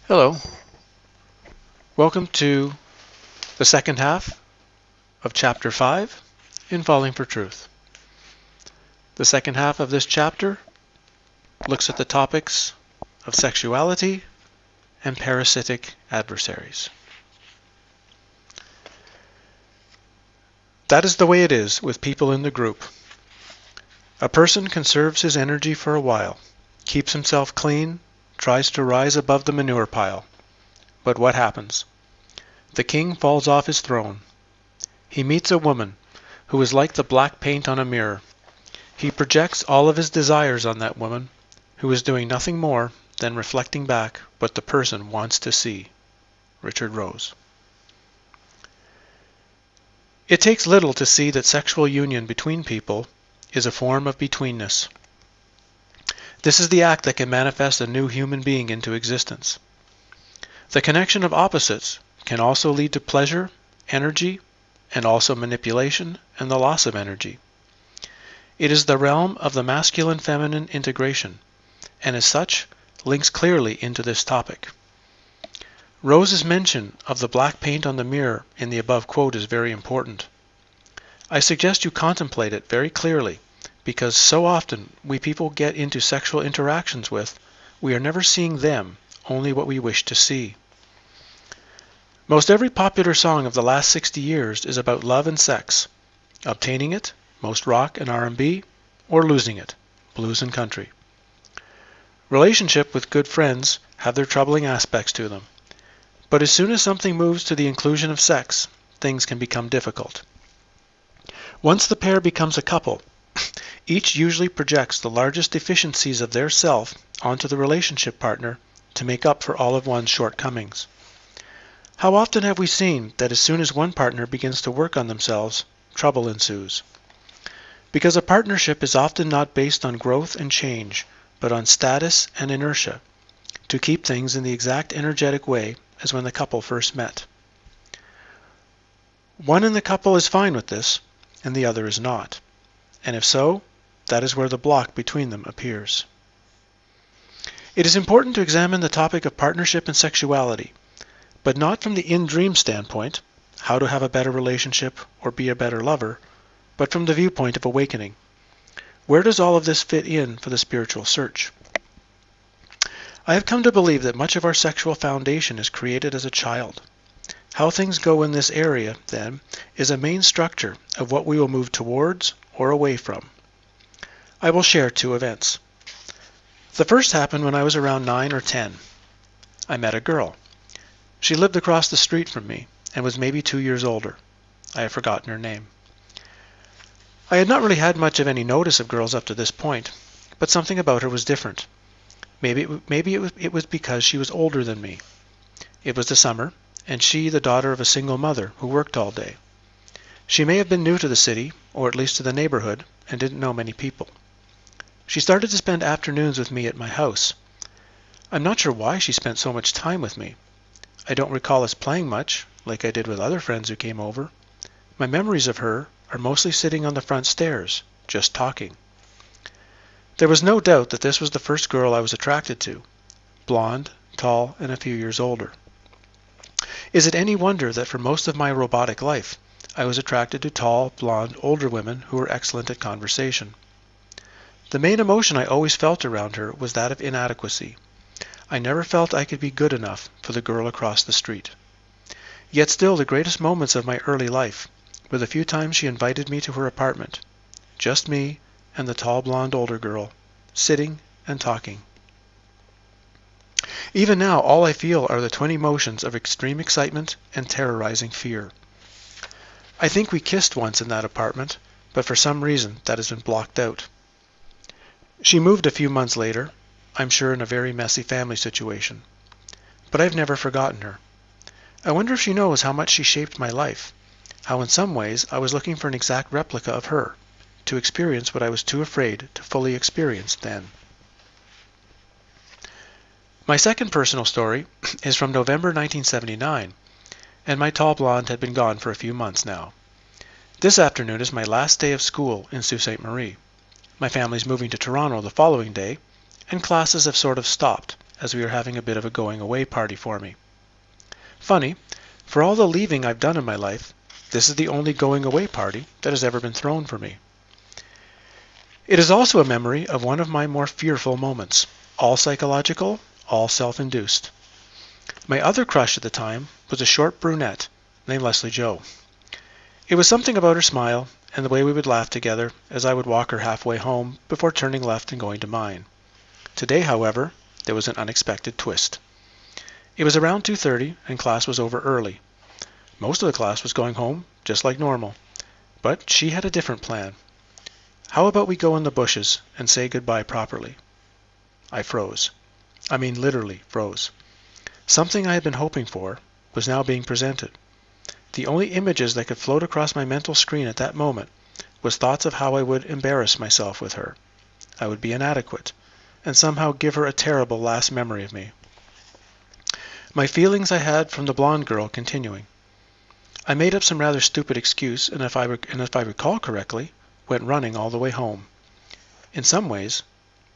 Hello, welcome to the second half of Chapter 5 in Falling for Truth. The second half of this chapter looks at the topics of sexuality and parasitic adversaries. That is the way it is with people in the group. A person conserves his energy for a while, keeps himself clean, tries to rise above the manure pile. But what happens? The king falls off his throne. He meets a woman who is like the black paint on a mirror. He projects all of his desires on that woman, who is doing nothing more than reflecting back what the person wants to see. Richard Rose. It takes little to see that sexual union between people is a form of betweenness. This is the act that can manifest a new human being into existence. The connection of opposites can also lead to pleasure, energy, and also manipulation and the loss of energy. It is the realm of the masculine-feminine integration, and as such, links clearly into this topic. Rose's mention of the black paint on the mirror in the above quote is very important. I suggest you contemplate it very clearly, because so often we people get into sexual interactions with, we are never seeing them, only what we wish to see. Most every popular song of the last 60 years is about love and sex, obtaining it, most rock and R&B, or losing it, blues and country. Relationship with good friends have their troubling aspects to them, but as soon as something moves to the inclusion of sex, things can become difficult. Once the pair becomes a couple, each usually projects the largest deficiencies of their self onto the relationship partner to make up for all of one's shortcomings. How often have we seen that as soon as one partner begins to work on themselves, trouble ensues? Because a partnership is often not based on growth and change, but on status and inertia, to keep things in the exact energetic way as when the couple first met. One in the couple is fine with this, and the other is not. And if so, that is where the block between them appears. It is important to examine the topic of partnership and sexuality, but not from the in-dream standpoint, how to have a better relationship or be a better lover, but from the viewpoint of awakening. Where does all of this fit in for the spiritual search? I have come to believe that much of our sexual foundation is created as a child. How things go in this area, then, is a main structure of what we will move towards or away from. I will share two events. The first happened when I was around 9 or 10. I met a girl. She lived across the street from me and was maybe 2 years older. I have forgotten her name. I had not really had much of any notice of girls up to this point, but something about her was different. Maybe it was because she was older than me. It was the summer, and she the daughter of a single mother who worked all day. She may have been new to the city, or at least to the neighborhood, and didn't know many people. She started to spend afternoons with me at my house. I'm not sure why she spent so much time with me. I don't recall us playing much, like I did with other friends who came over. My memories of her are mostly sitting on the front stairs, just talking. There was no doubt that this was the first girl I was attracted to. Blonde, tall, and a few years older. Is it any wonder that for most of my robotic life, I was attracted to tall, blonde, older women who were excellent at conversation? The main emotion I always felt around her was that of inadequacy. I never felt I could be good enough for the girl across the street. Yet still the greatest moments of my early life were the few times she invited me to her apartment. Just me and the tall blonde older girl, sitting and talking. Even now all I feel are the twin emotions of extreme excitement and terrorizing fear. I think we kissed once in that apartment, but for some reason that has been blocked out. She moved a few months later, I'm sure in a very messy family situation. But I've never forgotten her. I wonder if she knows how much she shaped my life, how in some ways I was looking for an exact replica of her, to experience what I was too afraid to fully experience then. My second personal story is from November 1979, and my tall blonde had been gone for a few months now. This afternoon is my last day of school in Sault Ste. Marie. My family's moving to Toronto the following day, and classes have sort of stopped, as we were having a bit of a going away party for me. Funny, for all the leaving I've done in my life, this is the only going away party that has ever been thrown for me. It is also a memory of one of my more fearful moments, all psychological, all self-induced. My other crush at the time was a short brunette named Leslie Joe. It was something about her smile and the way we would laugh together as I would walk her halfway home before turning left and going to mine. Today, however, there was an unexpected twist. It was around 2:30 and class was over early. Most of the class was going home just like normal, but she had a different plan. How about we go in the bushes and say goodbye properly? I froze. I mean literally froze. Something I had been hoping for was now being presented. The only images that could float across my mental screen at that moment was thoughts of how I would embarrass myself with her. I would be inadequate, and somehow give her a terrible last memory of me. My feelings I had from the blonde girl continuing. I made up some rather stupid excuse, and if I recall correctly, went running all the way home. In some ways,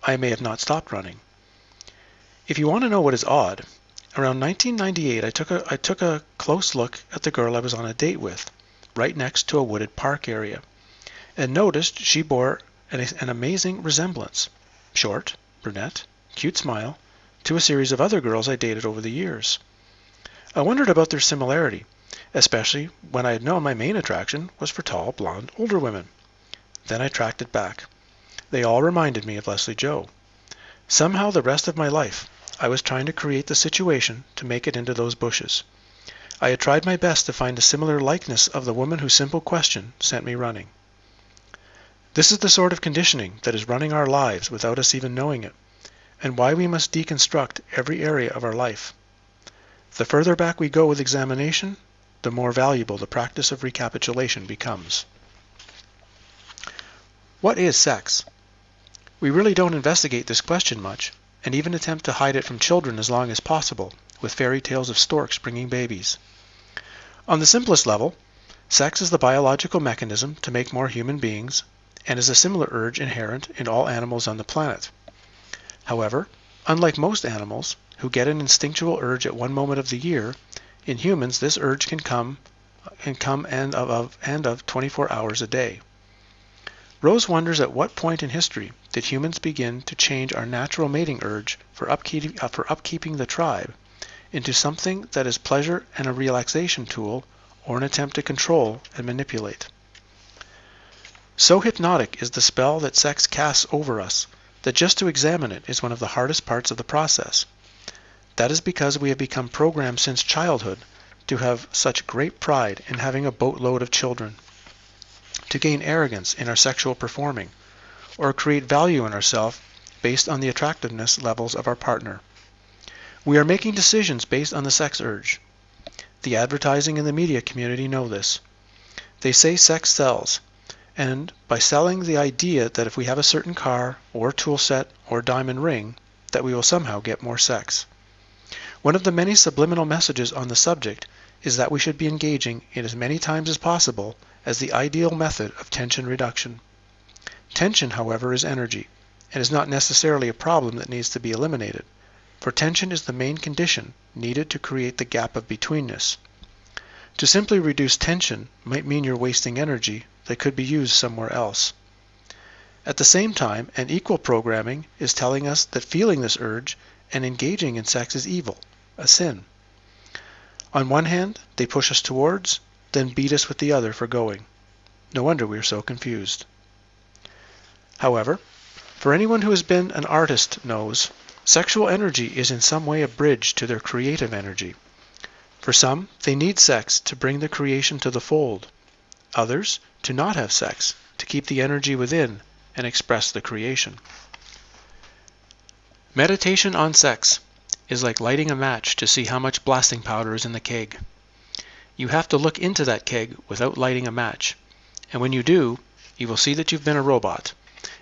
I may have not stopped running. If you want to know what is odd, around 1998 I took a close look at the girl I was on a date with, right next to a wooded park area, and noticed she bore an amazing resemblance, short, brunette, cute smile, to a series of other girls I dated over the years. I wondered about their similarity, especially when I had known my main attraction was for tall, blonde, older women. Then I tracked it back. They all reminded me of Leslie Joe. Somehow the rest of my life, I was trying to create the situation to make it into those bushes. I had tried my best to find a similar likeness of the woman whose simple question sent me running. This is the sort of conditioning that is running our lives without us even knowing it, and why we must deconstruct every area of our life. The further back we go with examination, the more valuable the practice of recapitulation becomes. What is sex? We really don't investigate this question much, and even attempt to hide it from children as long as possible, with fairy tales of storks bringing babies. On the simplest level, sex is the biological mechanism to make more human beings, and is a similar urge inherent in all animals on the planet. However, unlike most animals, who get an instinctual urge at one moment of the year, in humans this urge can come and of 24 hours a day. Rose wonders at what point in history did humans begin to change our natural mating urge for upkeeping the tribe into something that is pleasure and a relaxation tool or an attempt to control and manipulate. So hypnotic is the spell that sex casts over us that just to examine it is one of the hardest parts of the process. That is because we have become programmed since childhood to have such great pride in having a boatload of children, to gain arrogance in our sexual performing, or create value in ourselves based on the attractiveness levels of our partner. We are making decisions based on the sex urge. The advertising and the media community know this. They say sex sells, and by selling the idea that if we have a certain car, or tool set, or diamond ring, that we will somehow get more sex. One of the many subliminal messages on the subject is that we should be engaging in as many times as possible as the ideal method of tension reduction. Tension, however, is energy, and is not necessarily a problem that needs to be eliminated, for tension is the main condition needed to create the gap of betweenness. To simply reduce tension might mean you're wasting energy that could be used somewhere else. At the same time, an equal programming is telling us that feeling this urge and engaging in sex is evil, a sin. On one hand, they push us towards, then beat us with the other for going. No wonder we are so confused. However, for anyone who has been an artist knows, sexual energy is in some way a bridge to their creative energy. For some, they need sex to bring the creation to the fold. Others, to not have sex, to keep the energy within and express the creation. Meditation on sex is like lighting a match to see how much blasting powder is in the keg. You have to look into that keg without lighting a match, and when you do, you will see that you've been a robot,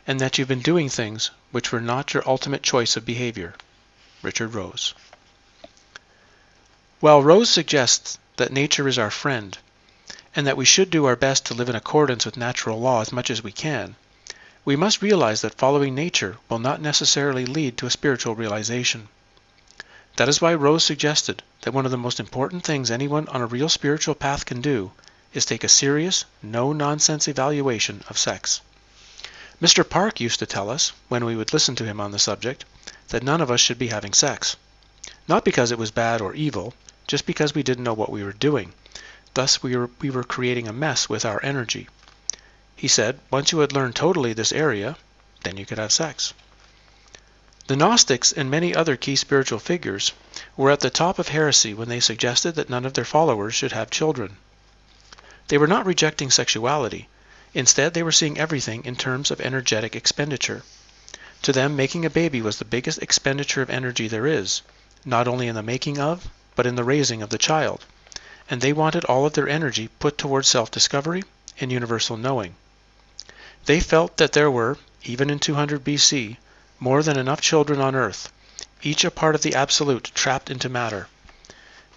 and that you've been doing things which were not your ultimate choice of behavior. Richard Rose. While Rose suggests that nature is our friend, and that we should do our best to live in accordance with natural law as much as we can, we must realize that following nature will not necessarily lead to a spiritual realization. That is why Rose suggested that one of the most important things anyone on a real spiritual path can do is take a serious, no-nonsense evaluation of sex. Mr. Park used to tell us, when we would listen to him on the subject, that none of us should be having sex. Not because it was bad or evil, just because we didn't know what we were doing. Thus we were creating a mess with our energy. He said, once you had learned totally this area, then you could have sex. The Gnostics and many other key spiritual figures were at the top of heresy when they suggested that none of their followers should have children. They were not rejecting sexuality. Instead, they were seeing everything in terms of energetic expenditure. To them, making a baby was the biggest expenditure of energy there is, not only in the making of, but in the raising of the child. And they wanted all of their energy put towards self-discovery and universal knowing. They felt that there were, even in 200 BC, more than enough children on Earth, each a part of the Absolute trapped into matter.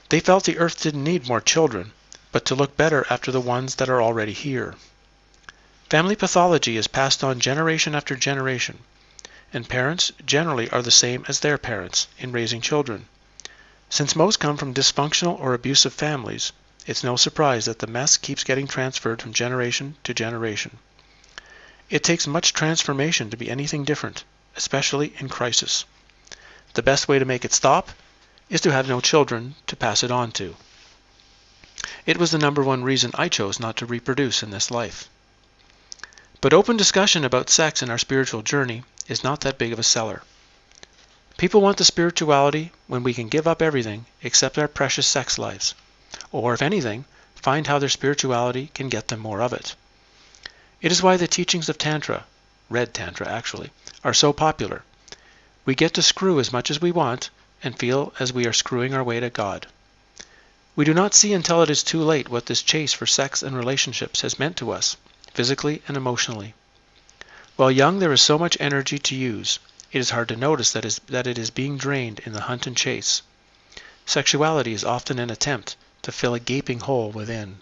They felt the Earth didn't need more children, but to look better after the ones that are already here. Family pathology is passed on generation after generation, and parents generally are the same as their parents in raising children. Since most come from dysfunctional or abusive families, it's no surprise that the mess keeps getting transferred from generation to generation. It takes much transformation to be anything different, especially in crisis. The best way to make it stop is to have no children to pass it on to. It was the number one reason I chose not to reproduce in this life. But open discussion about sex in our spiritual journey is not that big of a seller. People want the spirituality when we can give up everything except our precious sex lives, or if anything, find how their spirituality can get them more of it. It is why the teachings of Tantra, Red Tantra actually, are so popular. We get to screw as much as we want and feel as we are screwing our way to God. We do not see until it is too late what this chase for sex and relationships has meant to us, physically and emotionally. While young, there is so much energy to use. It is hard to notice that it is being drained in the hunt and chase. Sexuality is often an attempt to fill a gaping hole within.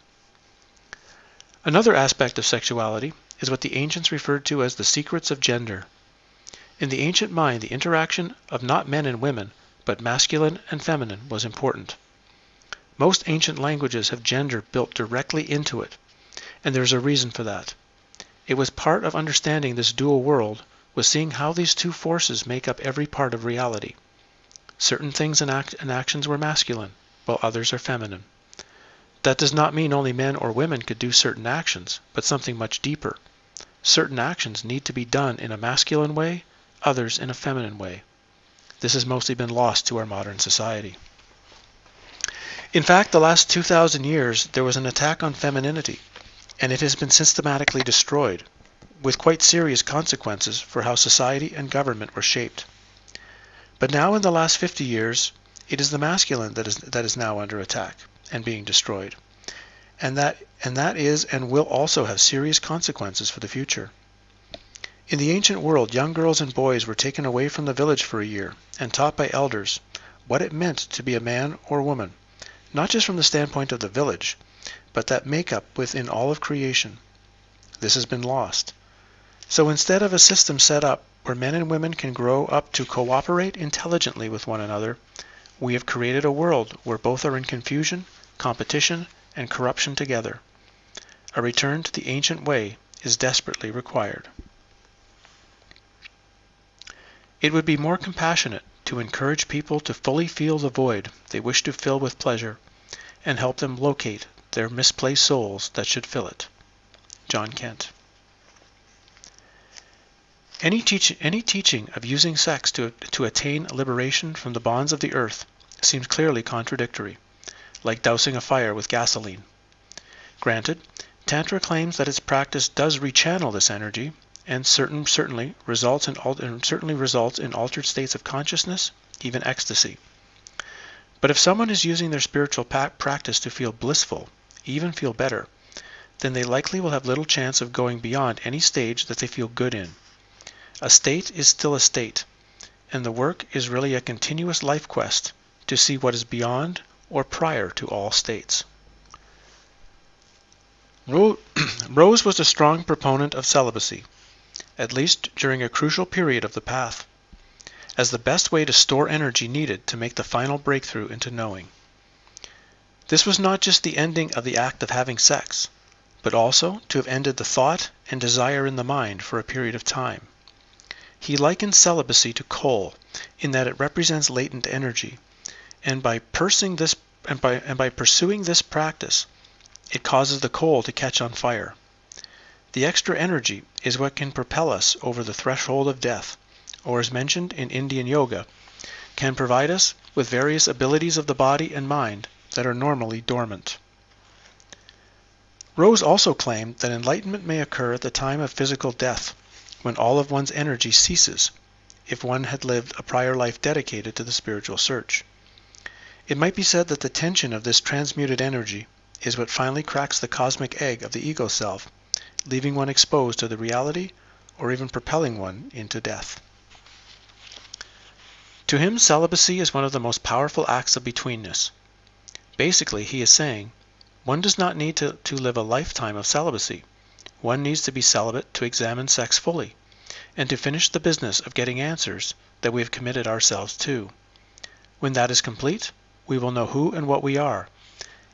Another aspect of sexuality is what the ancients referred to as the secrets of gender. In the ancient mind, the interaction of not men and women, but masculine and feminine was important. Most ancient languages have gender built directly into it, and there is a reason for that. It was part of understanding this dual world was seeing how these two forces make up every part of reality. Certain things and actions were masculine, while others are feminine. That does not mean only men or women could do certain actions, but something much deeper. Certain actions need to be done in a masculine way, others in a feminine way. This has mostly been lost to our modern society. In fact, the last 2,000 years there was an attack on femininity, and it has been systematically destroyed, with quite serious consequences for how society and government were shaped. But now in the last 50 years, it is the masculine that is now under attack and being destroyed. And that is and will also have serious consequences for the future. In the ancient world, young girls and boys were taken away from the village for a year and taught by elders what it meant to be a man or woman, not just from the standpoint of the village, but that makeup within all of creation. This has been lost. So instead of a system set up where men and women can grow up to cooperate intelligently with one another, we have created a world where both are in confusion, competition, and corruption together. A return to the ancient way is desperately required. It would be more compassionate to encourage people to fully feel the void they wish to fill with pleasure, and help them locate their misplaced souls that should fill it. John Kent. Any teaching of using sex to attain liberation from the bonds of the earth seems clearly contradictory, like dousing a fire with gasoline. Granted, Tantra claims that its practice does rechannel this energy, and certainly results in altered states of consciousness, even ecstasy. But if someone is using their spiritual practice to feel blissful, even feel better, then they likely will have little chance of going beyond any stage that they feel good in. A state is still a state, and the work is really a continuous life quest to see what is beyond or prior to all states. Rose was a strong proponent of celibacy, at least during a crucial period of the path. as the best way to store energy needed to make the final breakthrough into knowing. This was not just the ending of the act of having sex, but also to have ended the thought and desire in the mind for a period of time. He likens celibacy to coal in that it represents latent energy, and by pursuing this practice, it causes the coal to catch on fire. The extra energy is what can propel us over the threshold of death, or as mentioned in Indian yoga, can provide us with various abilities of the body and mind that are normally dormant. Rose also claimed that enlightenment may occur at the time of physical death, when all of one's energy ceases, if one had lived a prior life dedicated to the spiritual search. It might be said that the tension of this transmuted energy is what finally cracks the cosmic egg of the ego self, leaving one exposed to the reality or even propelling one into death. To him, celibacy is one of the most powerful acts of betweenness. Basically, he is saying, one does not need to live a lifetime of celibacy. One needs to be celibate to examine sex fully, and to finish the business of getting answers that we have committed ourselves to. When that is complete, we will know who and what we are,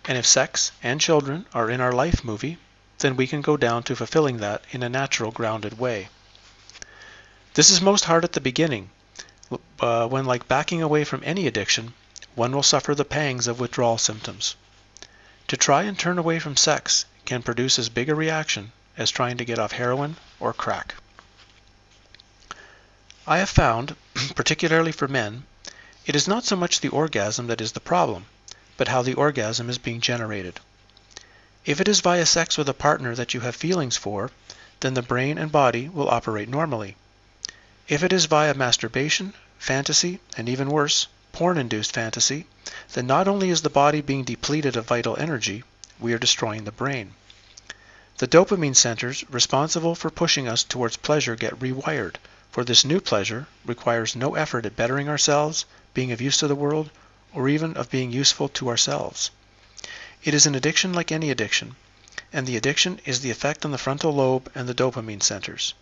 and if sex and children are in our life movie, then we can go down to fulfilling that in a natural, grounded way. This is most hard at the beginning, when, like backing away from any addiction, one will suffer the pangs of withdrawal symptoms. To try and turn away from sex can produce as big a reaction as trying to get off heroin or crack. I have found, particularly for men, it is not so much the orgasm that is the problem, but how the orgasm is being generated. If it is via sex with a partner that you have feelings for, then the brain and body will operate normally. If it is via masturbation, fantasy, and even worse, porn-induced fantasy, then not only is the body being depleted of vital energy, we are destroying the brain. The dopamine centers responsible for pushing us towards pleasure get rewired, for this new pleasure requires no effort at bettering ourselves, being of use to the world, or even of being useful to ourselves. It is an addiction like any addiction, and the addiction is the effect on the frontal lobe and the dopamine centers.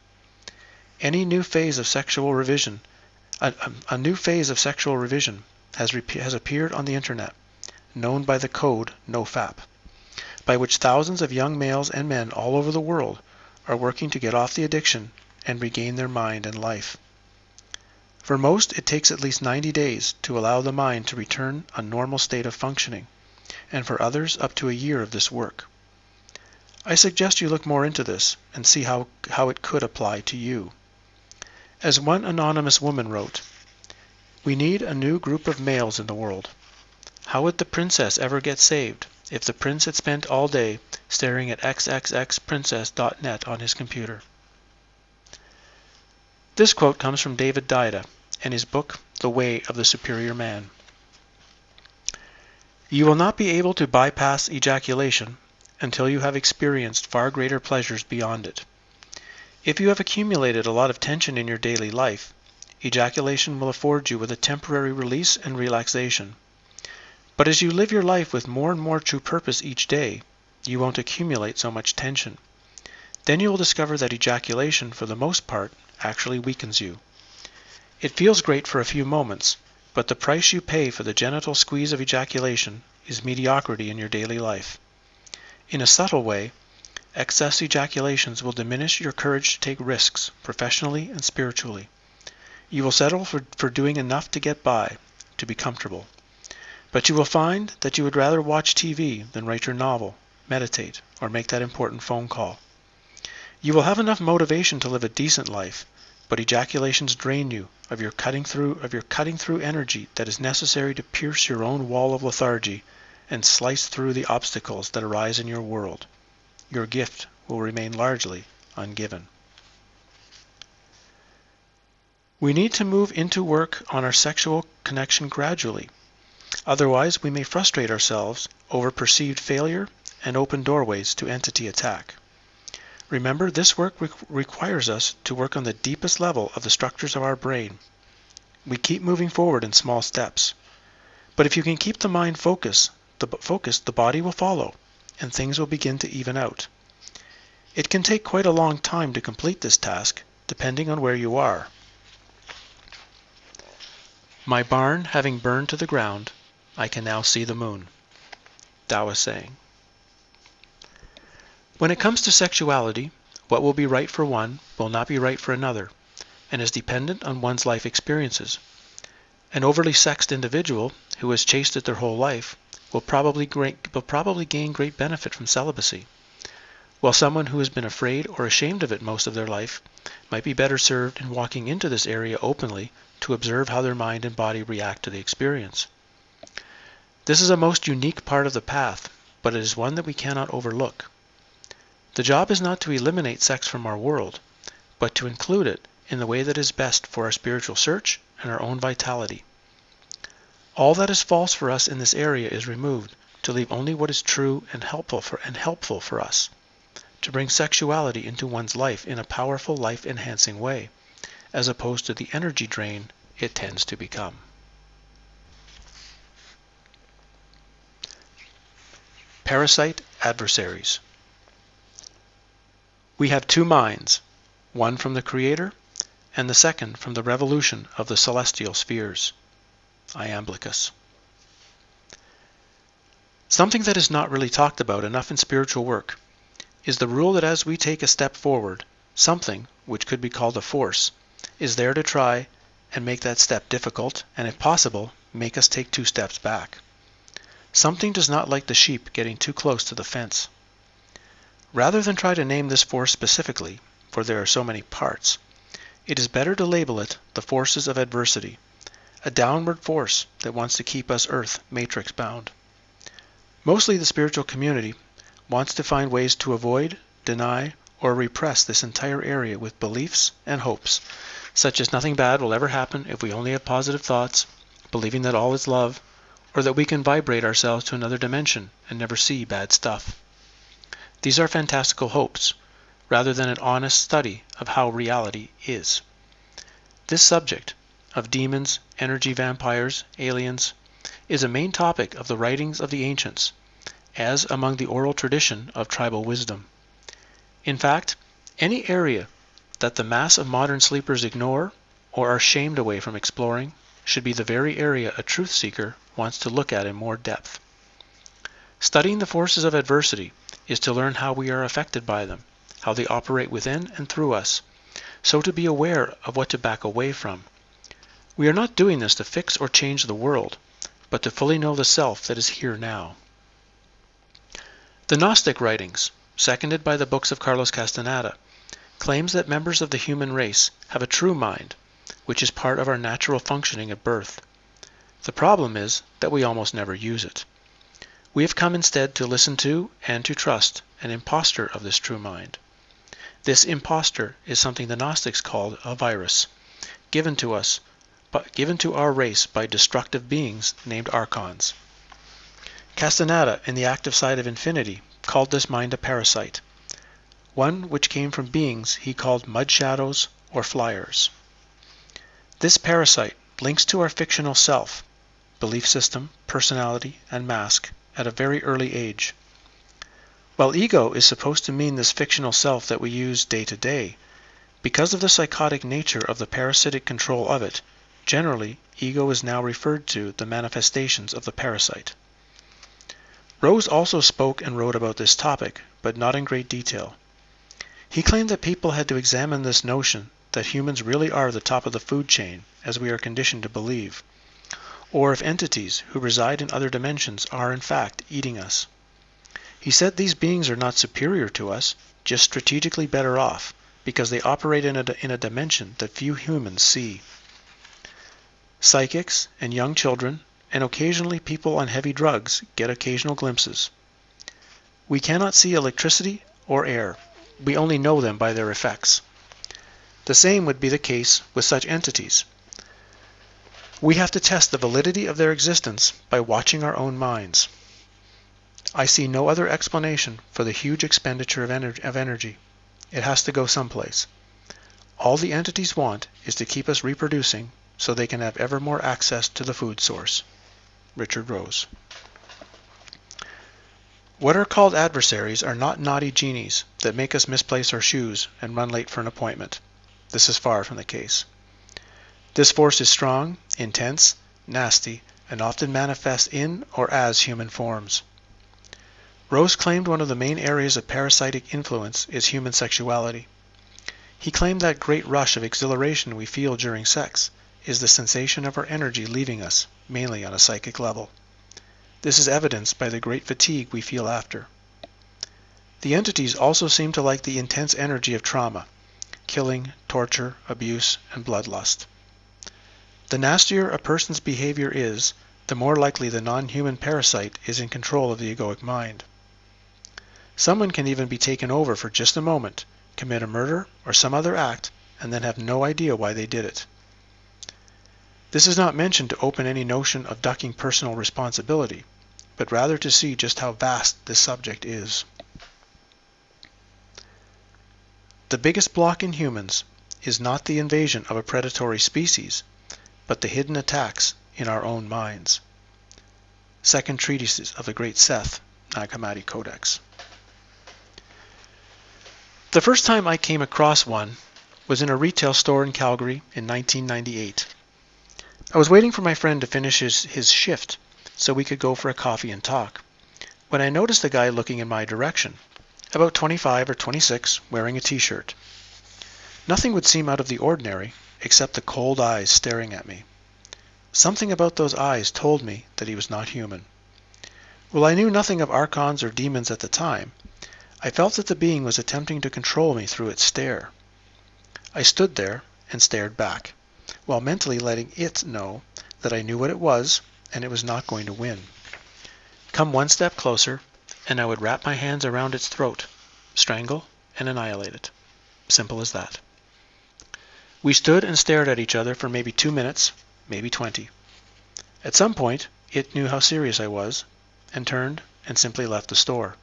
Any new phase of sexual revision, a new phase of sexual revision has appeared on the internet, known by the code NoFap, by which thousands of young males and men all over the world are working to get off the addiction and regain their mind and life. For most, it takes at least 90 days to allow the mind to return a normal state of functioning, and for others up to a year of this work. I suggest you look more into this and see how it could apply to you. As one anonymous woman wrote, "We need a new group of males in the world. How would the princess ever get saved if the prince had spent all day staring at xxxprincess.net on his computer?" This quote comes from David Dida and his book, The Way of the Superior Man. You will not be able to bypass ejaculation until you have experienced far greater pleasures beyond it. If you have accumulated a lot of tension in your daily life, ejaculation will afford you with a temporary release and relaxation. But as you live your life with more and more true purpose each day, you won't accumulate so much tension. Then you will discover that ejaculation, for the most part, actually weakens you. It feels great for a few moments, but the price you pay for the genital squeeze of ejaculation is mediocrity in your daily life. In a subtle way, excess ejaculations will diminish your courage to take risks, professionally and spiritually. You will settle for doing enough to get by, to be comfortable. But you will find that you would rather watch TV than write your novel, meditate, or make that important phone call. You will have enough motivation to live a decent life, but ejaculations drain you of your cutting through energy that is necessary to pierce your own wall of lethargy and slice through the obstacles that arise in your world. Your gift will remain largely ungiven. We need to move into work on our sexual connection gradually. Otherwise, we may frustrate ourselves over perceived failure and open doorways to entity attack. Remember, this work requires us to work on the deepest level of the structures of our brain. We keep moving forward in small steps. But if you can keep the mind focused, the body will follow, and things will begin to even out. It can take quite a long time to complete this task, depending on where you are. My barn having burned to the ground, I can now see the moon. Taoist saying. When it comes to sexuality, what will be right for one will not be right for another, and is dependent on one's life experiences. An overly sexed individual who has chased it their whole life will probably gain great benefit from celibacy, while someone who has been afraid or ashamed of it most of their life might be better served in walking into this area openly to observe how their mind and body react to the experience. This is a most unique part of the path, but it is one that we cannot overlook. The job is not to eliminate sex from our world, but to include it in the way that is best for our spiritual search and our own vitality. All that is false for us in this area is removed to leave only what is true and helpful for us, to bring sexuality into one's life in a powerful life-enhancing way, as opposed to the energy drain it tends to become. Parasite adversaries. We have two minds, one from the Creator, and the second from the revolution of the celestial spheres. Iamblichus. Something that is not really talked about enough in spiritual work is the rule that as we take a step forward, something, which could be called a force, is there to try and make that step difficult, and if possible, make us take 2 steps back. Something does not like the sheep getting too close to the fence. Rather than try to name this force specifically, for there are so many parts, it is better to label it the forces of adversity, a downward force that wants to keep us Earth matrix bound. Mostly the spiritual community wants to find ways to avoid, deny, or repress this entire area with beliefs and hopes, such as nothing bad will ever happen if we only have positive thoughts, believing that all is love, or that we can vibrate ourselves to another dimension and never see bad stuff. These are fantastical hopes, rather than an honest study of how reality is. This subject, of demons, energy vampires, aliens, is a main topic of the writings of the ancients, as among the oral tradition of tribal wisdom. In fact, any area that the mass of modern sleepers ignore or are shamed away from exploring should be the very area a truth seeker wants to look at in more depth. Studying the forces of adversity is to learn how we are affected by them, how they operate within and through us, so to be aware of what to back away from. We are not doing this to fix or change the world, but to fully know the self that is here now. The Gnostic writings, seconded by the books of Carlos Castaneda, claims that members of the human race have a true mind, which is part of our natural functioning at birth. The problem is that we almost never use it. We have come instead to listen to and to trust an impostor of this true mind. This impostor is something the Gnostics called a virus, given to our race by destructive beings named archons. Castaneda, in the active side of infinity, called this mind a parasite, one which came from beings he called mud shadows or flyers. This parasite links to our fictional self, belief system, personality, and mask at a very early age. While ego is supposed to mean this fictional self that we use day to day, because of the psychotic nature of the parasitic control of it, generally ego is now referred to the manifestations of the parasite. Rose also spoke and wrote about this topic, but not in great detail. He claimed that people had to examine this notion that humans really are the top of the food chain, as we are conditioned to believe, or if entities who reside in other dimensions are in fact eating us. He said these beings are not superior to us, just strategically better off, because they operate in a dimension that few humans see. Psychics and young children, and occasionally people on heavy drugs, get occasional glimpses. We cannot see electricity or air. We only know them by their effects. The same would be the case with such entities. We have to test the validity of their existence by watching our own minds. I see no other explanation for the huge expenditure of energy. It has to go someplace. All the entities want is to keep us reproducing so they can have ever more access to the food source. Richard Rose. What are called adversaries are not naughty genies that make us misplace our shoes and run late for an appointment. This is far from the case. This force is strong, intense, nasty, and often manifests in or as human forms. Rose claimed one of the main areas of parasitic influence is human sexuality. He claimed that great rush of exhilaration we feel during sex is the sensation of our energy leaving us, mainly on a psychic level. This is evidenced by the great fatigue we feel after. The entities also seem to like the intense energy of trauma, killing, torture, abuse, and bloodlust. The nastier a person's behavior is, the more likely the non-human parasite is in control of the egoic mind. Someone can even be taken over for just a moment, commit a murder or some other act, and then have no idea why they did it. This is not mentioned to open any notion of ducking personal responsibility, but rather to see just how vast this subject is. The biggest block in humans is not the invasion of a predatory species, but the hidden attacks in our own minds. Second Treatise of the Great Seth, Nag Hammadi Codex. The first time I came across one was in a retail store in Calgary in 1998. I was waiting for my friend to finish his shift so we could go for a coffee and talk, when I noticed a guy looking in my direction, about 25 or 26, wearing a t-shirt. Nothing would seem out of the ordinary except the cold eyes staring at me. Something about those eyes told me that he was not human. While I knew nothing of archons or demons at the time, I felt that the being was attempting to control me through its stare. I stood there and stared back, while mentally letting it know that I knew what it was and it was not going to win. Come one step closer, and I would wrap my hands around its throat, strangle, and annihilate it. Simple as that. We stood and stared at each other for maybe 2 minutes, maybe 20. At some point, it knew how serious I was, and turned and simply left the store.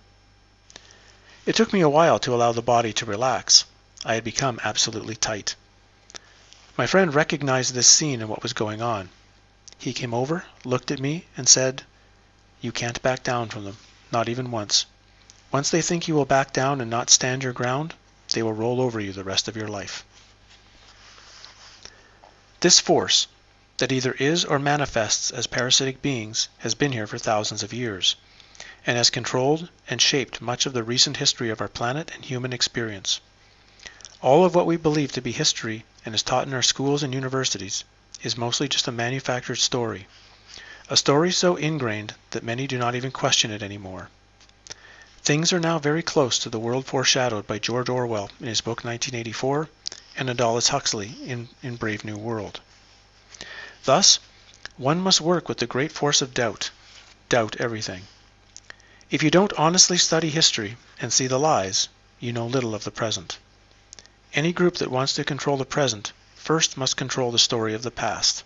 It took me a while to allow the body to relax. I had become absolutely tight. My friend recognized this scene and what was going on. He came over, looked at me, and said, "You can't back down from them, not even once. Once they think you will back down and not stand your ground, they will roll over you the rest of your life." This force, that either is or manifests as parasitic beings, has been here for thousands of years, and has controlled and shaped much of the recent history of our planet and human experience. All of what we believe to be history and is taught in our schools and universities is mostly just a manufactured story, a story so ingrained that many do not even question it anymore. Things are now very close to the world foreshadowed by George Orwell in his book 1984 and Aldous Huxley in Brave New World. Thus, one must work with the great force of doubt. Doubt everything. If you don't honestly study history and see the lies, you know little of the present. Any group that wants to control the present first must control the story of the past.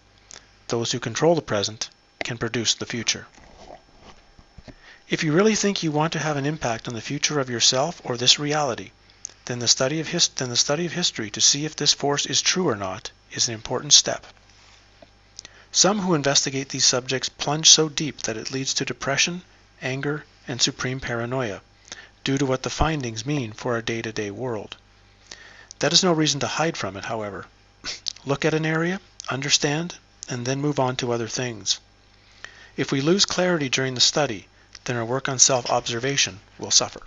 Those who control the present can produce the future. If you really think you want to have an impact on the future of yourself or this reality, then the study of history to see if this force is true or not is an important step. Some who investigate these subjects plunge so deep that it leads to depression, anger, and supreme paranoia, due to what the findings mean for our day-to-day world. That is no reason to hide from it, however. Look at an area, understand, and then move on to other things. If we lose clarity during the study, then our work on self-observation will suffer.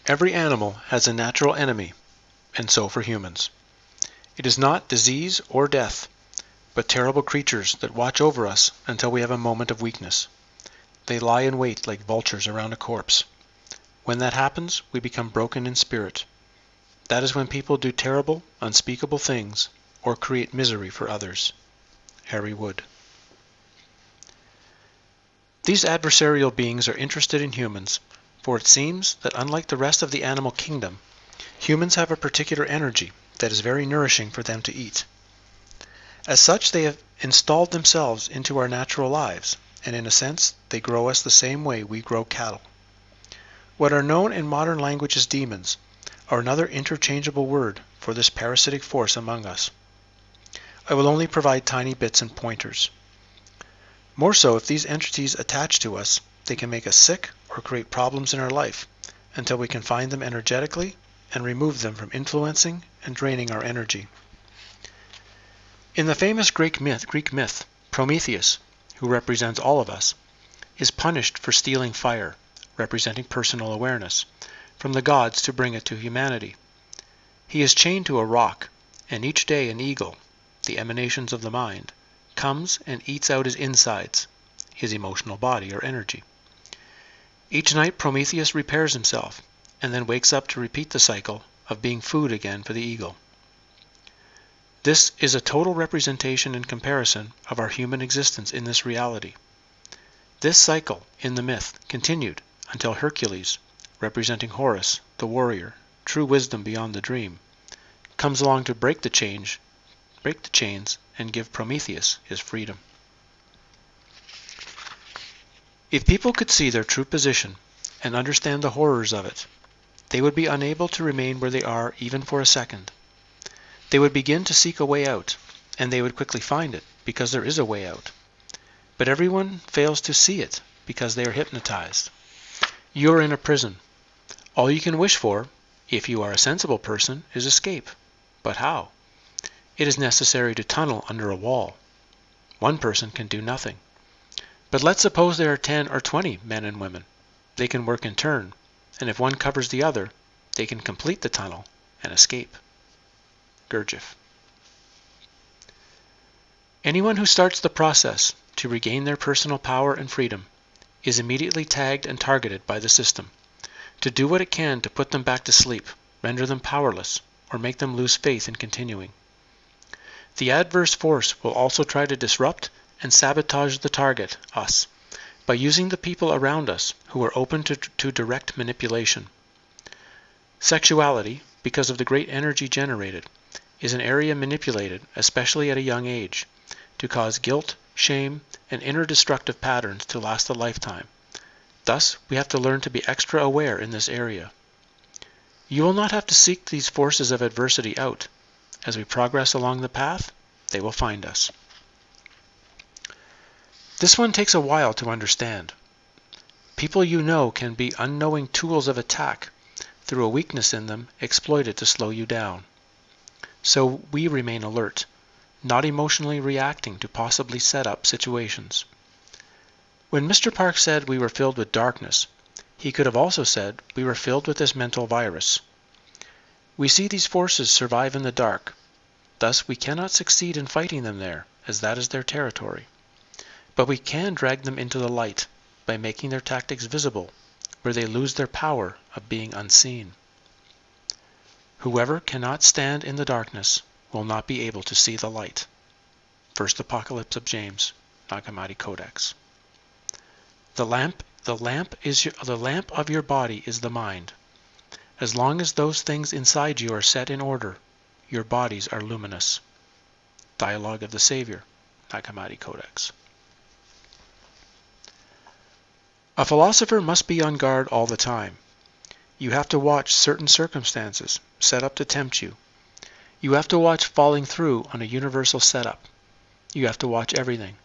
Every animal has a natural enemy, and so for humans. It is not disease or death, but terrible creatures that watch over us until we have a moment of weakness. They lie in wait like vultures around a corpse. When that happens, we become broken in spirit. That is when people do terrible, unspeakable things or create misery for others. Harry Wood. These adversarial beings are interested in humans, for it seems that unlike the rest of the animal kingdom, humans have a particular energy that is very nourishing for them to eat. As such, they have installed themselves into our natural lives, and in a sense, they grow us the same way we grow cattle. What are known in modern language as demons are another interchangeable word for this parasitic force among us. I will only provide tiny bits and pointers. More so, if these entities attach to us, they can make us sick or create problems in our life until we can find them energetically and remove them from influencing and draining our energy. In the famous Greek myth, Prometheus, who represents all of us, is punished for stealing fire, representing personal awareness, from the gods to bring it to humanity. He is chained to a rock, and each day an eagle, the emanations of the mind, comes and eats out his insides, his emotional body or energy. Each night Prometheus repairs himself, and then wakes up to repeat the cycle of being food again for the eagle. This is a total representation and comparison of our human existence in this reality. This cycle, in the myth, continued until Hercules, representing Horus, the warrior, true wisdom beyond the dream, comes along to break the chains, and give Prometheus his freedom. If people could see their true position and understand the horrors of it, they would be unable to remain where they are even for a second. They would begin to seek a way out, and they would quickly find it, because there is a way out. But everyone fails to see it, because they are hypnotized. You are in a prison. All you can wish for, if you are a sensible person, is escape. But how? It is necessary to tunnel under a wall. One person can do nothing. But let's suppose there are 10 or 20 men and women. They can work in turn, and if one covers the other, they can complete the tunnel and escape. Gurdjieff. Anyone who starts the process to regain their personal power and freedom is immediately tagged and targeted by the system to do what it can to put them back to sleep, render them powerless, or make them lose faith in continuing. The adverse force will also try to disrupt and sabotage the target, us, by using the people around us who are open to direct manipulation. Sexuality, because of the great energy generated, is an area manipulated, especially at a young age, to cause guilt, shame, and inner destructive patterns to last a lifetime. Thus, we have to learn to be extra aware in this area. You will not have to seek these forces of adversity out. As we progress along the path, they will find us. This one takes a while to understand. People you know can be unknowing tools of attack through a weakness in them exploited to slow you down. So we remain alert, not emotionally reacting to possibly set up situations. When Mr. Park said we were filled with darkness, he could have also said we were filled with this mental virus. We see these forces survive in the dark. Thus we cannot succeed in fighting them there, as that is their territory. But we can drag them into the light by making their tactics visible, where they lose their power of being unseen. Whoever cannot stand in the darkness will not be able to see the light. First Apocalypse of James, Nag Hammadi Codex. The lamp of your body is the mind. As long as those things inside you are set in order, your bodies are luminous. Dialogue of the Savior, Nag Hammadi Codex. A philosopher must be on guard all the time. You have to watch certain circumstances set up to tempt you. You have to watch falling through on a universal setup. You have to watch everything.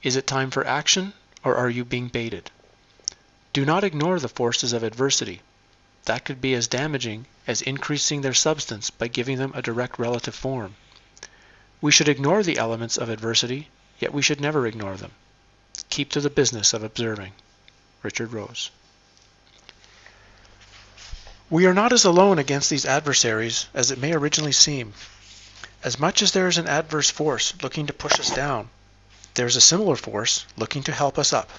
Is it time for action, or are you being baited? Do not ignore the forces of adversity. That could be as damaging as increasing their substance by giving them a direct relative form. We should ignore the elements of adversity, yet we should never ignore them. Keep to the business of observing. Richard Rose. We are not as alone against these adversaries as it may originally seem. As much as there is an adverse force looking to push us down, there is a similar force looking to help us up.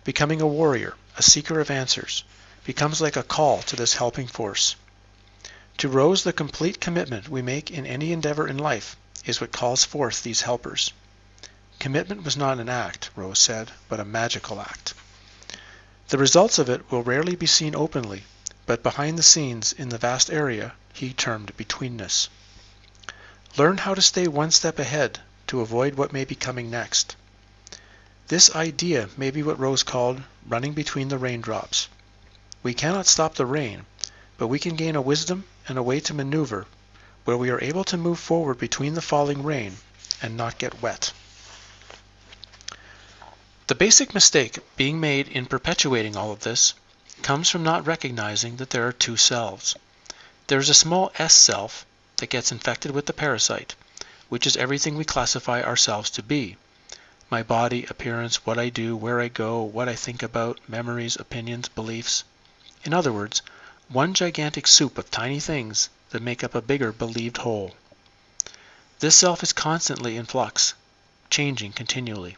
Becoming a warrior, a seeker of answers, becomes like a call to this helping force. To Rose, the complete commitment we make in any endeavor in life is what calls forth these helpers. Commitment was not an act, Rose said, but a magical act. The results of it will rarely be seen openly, but behind the scenes in the vast area he termed betweenness. Learn how to stay one step ahead to avoid what may be coming next. This idea may be what Rose called running between the raindrops. We cannot stop the rain, but we can gain a wisdom and a way to maneuver where we are able to move forward between the falling rain and not get wet. The basic mistake being made in perpetuating all of this comes from not recognizing that there are two selves. There is a small S self that gets infected with the parasite, which is everything we classify ourselves to be. My body, appearance, what I do, where I go, what I think about, memories, opinions, beliefs. In other words, one gigantic soup of tiny things that make up a bigger believed whole. This self is constantly in flux, changing continually.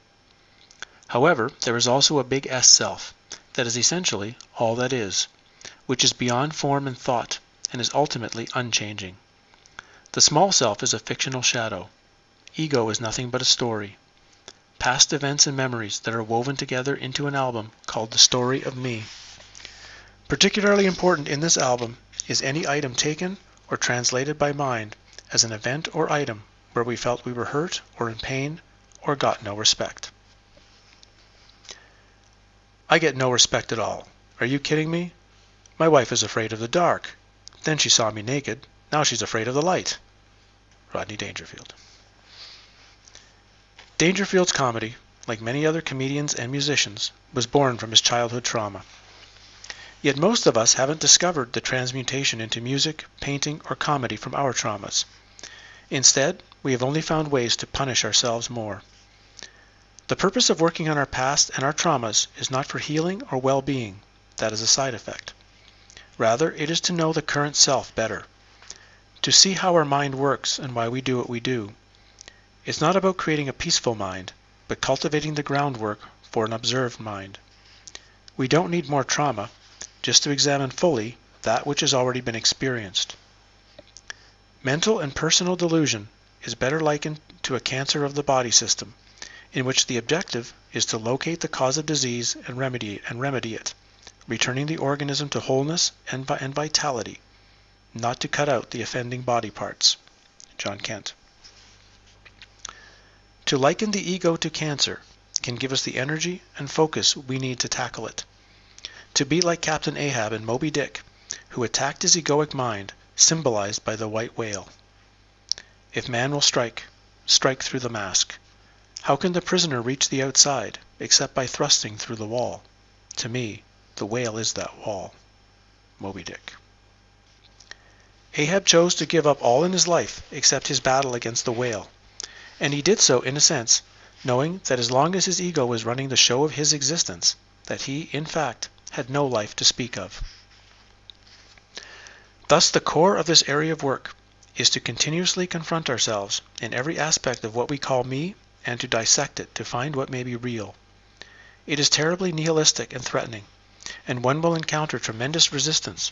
However, there is also a big S self that is essentially all that is, which is beyond form and thought, and is ultimately unchanging. The small self is a fictional shadow. Ego is nothing but a story. Past events and memories that are woven together into an album called the story of me. Particularly important in this album is any item taken or translated by mind as an event or item where we felt we were hurt or in pain or got no respect. I get no respect at all. Are you kidding me? My wife is afraid of the dark. Then she saw me naked. Now she's afraid of the light. Rodney Dangerfield. Dangerfield's comedy, like many other comedians and musicians, was born from his childhood trauma. Yet most of us haven't discovered the transmutation into music, painting, or comedy from our traumas. Instead, we have only found ways to punish ourselves more. The purpose of working on our past and our traumas is not for healing or well-being. That is a side effect. Rather, it is to know the current self better, to see how our mind works and why we do what we do. It's not about creating a peaceful mind, but cultivating the groundwork for an observed mind. We don't need more trauma, just to examine fully that which has already been experienced. Mental and personal delusion is better likened to a cancer of the body system, in which the objective is to locate the cause of disease and remedy it, returning the organism to wholeness and vitality, not to cut out the offending body parts. John Kent. To liken the ego to cancer can give us the energy and focus we need to tackle it. To be like Captain Ahab in Moby Dick, who attacked his egoic mind, symbolized by the white whale. If man will strike through the mask. How can the prisoner reach the outside, except by thrusting through the wall? To me, the whale is that wall. Moby Dick. Ahab chose to give up all in his life except his battle against the whale, and he did so in a sense, knowing that as long as his ego was running the show of his existence, that he, in fact, had no life to speak of. Thus the core of this area of work is to continuously confront ourselves in every aspect of what we call me and to dissect it to find what may be real. It is terribly nihilistic and threatening, and one will encounter tremendous resistance,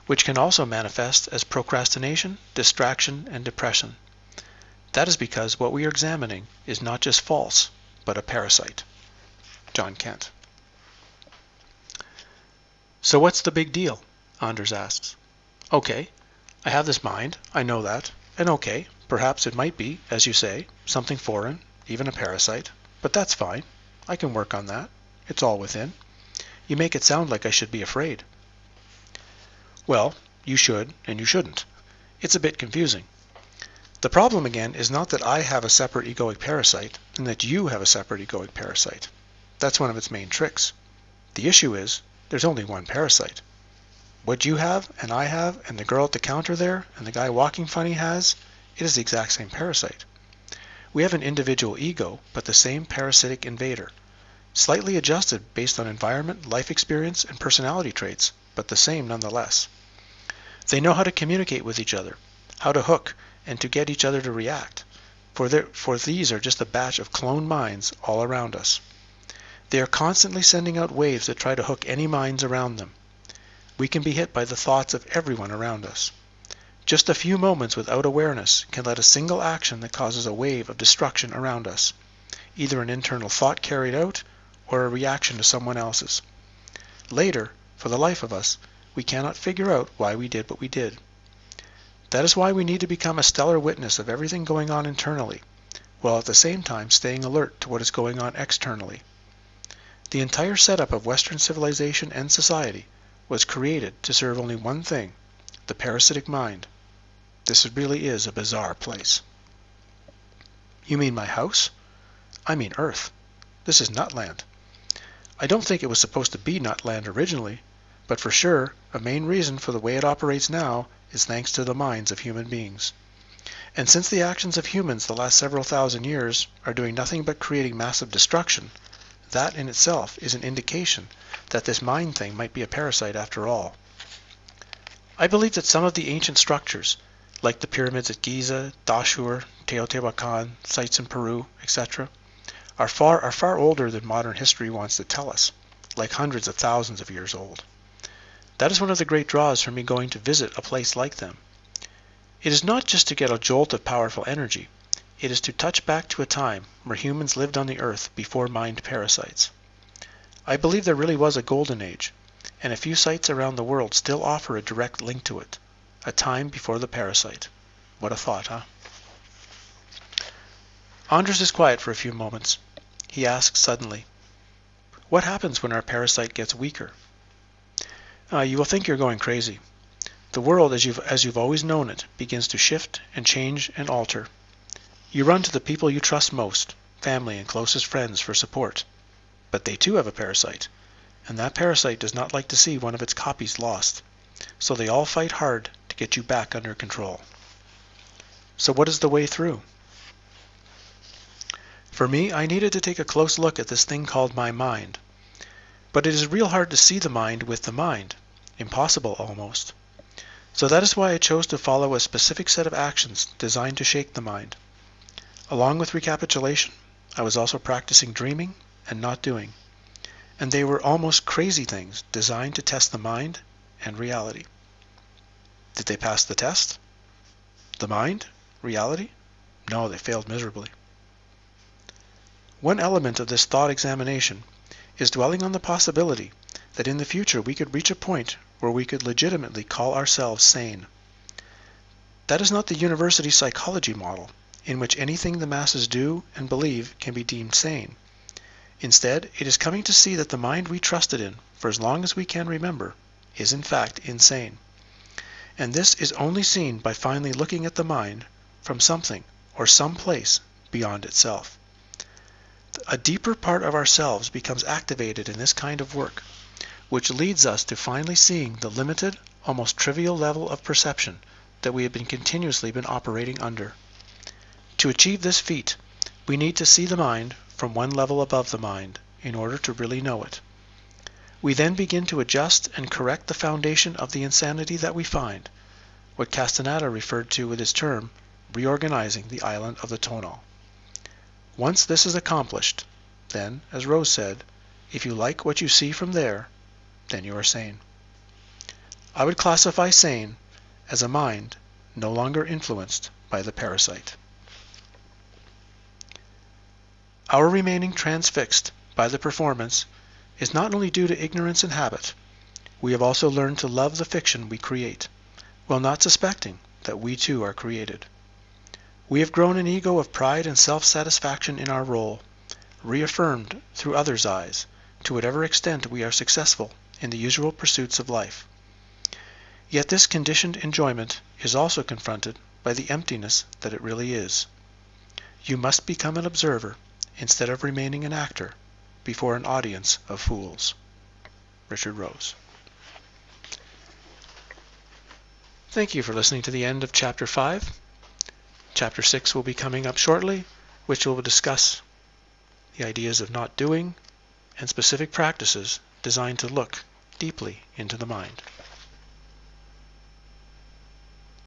which can also manifest as procrastination, distraction, and depression. That is because what we are examining is not just false, but a parasite. John Kent. So what's the big deal? Anders asks. Okay, I have this mind, I know that, and okay, perhaps it might be, as you say, something foreign, even a parasite, but that's fine. I can work on that. It's all within. You make it sound like I should be afraid. Well, you should and you shouldn't. It's a bit confusing. The problem again is not that I have a separate egoic parasite and that you have a separate egoic parasite. That's one of its main tricks. The issue is there's only one parasite. What you have and I have and the girl at the counter there and the guy walking funny has, it is the exact same parasite. We have an individual ego, but the same parasitic invader, slightly adjusted based on environment, life experience, and personality traits, but the same nonetheless. They know how to communicate with each other, how to hook, and to get each other to react, for these are just a batch of cloned minds all around us. They are constantly sending out waves that try to hook any minds around them. We can be hit by the thoughts of everyone around us. Just a few moments without awareness can lead a single action that causes a wave of destruction around us, either an internal thought carried out or a reaction to someone else's. Later, for the life of us, we cannot figure out why we did what we did. That is why we need to become a stellar witness of everything going on internally, while at the same time staying alert to what is going on externally. The entire setup of Western civilization and society was created to serve only one thing, the parasitic mind. This really is a bizarre place. You mean my house? I mean Earth. This is Nutland. I don't think it was supposed to be Nutland originally, But for sure, a main reason for the way it operates now is thanks to the minds of human beings. And since the actions of humans the last several thousand years are doing nothing but creating massive destruction, that in itself is an indication that this mind thing might be a parasite after all. I believe that some of the ancient structures, like the pyramids at Giza, Dashur, Teotihuacan, sites in Peru, etc., are far older than modern history wants to tell us, like hundreds of thousands of years old. That is one of the great draws for me going to visit a place like them. It is not just to get a jolt of powerful energy. It is to touch back to a time where humans lived on the earth before mind parasites. I believe there really was a golden age, and a few sites around the world still offer a direct link to it. A time before the parasite. What a thought, huh? Andres is quiet for a few moments. He asks suddenly, "What happens when our parasite gets weaker?" You will think you're going crazy. The world, as you've always known it, begins to shift and change and alter. You run to the people you trust most, family and closest friends, for support. But they too have a parasite, and that parasite does not like to see one of its copies lost. So they all fight hard to get you back under control. So what is the way through? For me, I needed to take a close look at this thing called my mind. But it is real hard to see the mind with the mind. Impossible almost. So that is why I chose to follow a specific set of actions designed to shake the mind. Along with recapitulation, I was also practicing dreaming and not doing. And they were almost crazy things designed to test the mind and reality. Did they pass the test? The mind? Reality? No, they failed miserably. One element of this thought examination is dwelling on the possibility that in the future we could reach a point where we could legitimately call ourselves sane. That is not the university psychology model, in which anything the masses do and believe can be deemed sane. Instead, it is coming to see that the mind we trusted in for as long as we can remember is in fact insane. And this is only seen by finally looking at the mind from something or some place beyond itself. A deeper part of ourselves becomes activated in this kind of work, which leads us to finally seeing the limited, almost trivial level of perception that we have continuously been operating under. To achieve this feat, we need to see the mind from one level above the mind in order to really know it. We then begin to adjust and correct the foundation of the insanity that we find, what Castaneda referred to with his term, reorganizing the island of the tonal. Once this is accomplished, then, as Rose said, if you like what you see from there, then you are sane. I would classify sane as a mind no longer influenced by the parasite. Our remaining transfixed by the performance is not only due to ignorance and habit. We have also learned to love the fiction we create, while not suspecting that we too are created. We have grown an ego of pride and self-satisfaction in our role, reaffirmed through others' eyes, to whatever extent we are successful in the usual pursuits of life. Yet this conditioned enjoyment is also confronted by the emptiness that it really is. You must become an observer instead of remaining an actor before an audience of fools. Richard Rose. Thank you for listening to the end of Chapter 5. Chapter 6 will be coming up shortly, which will discuss the ideas of not doing and specific practices designed to look deeply into the mind.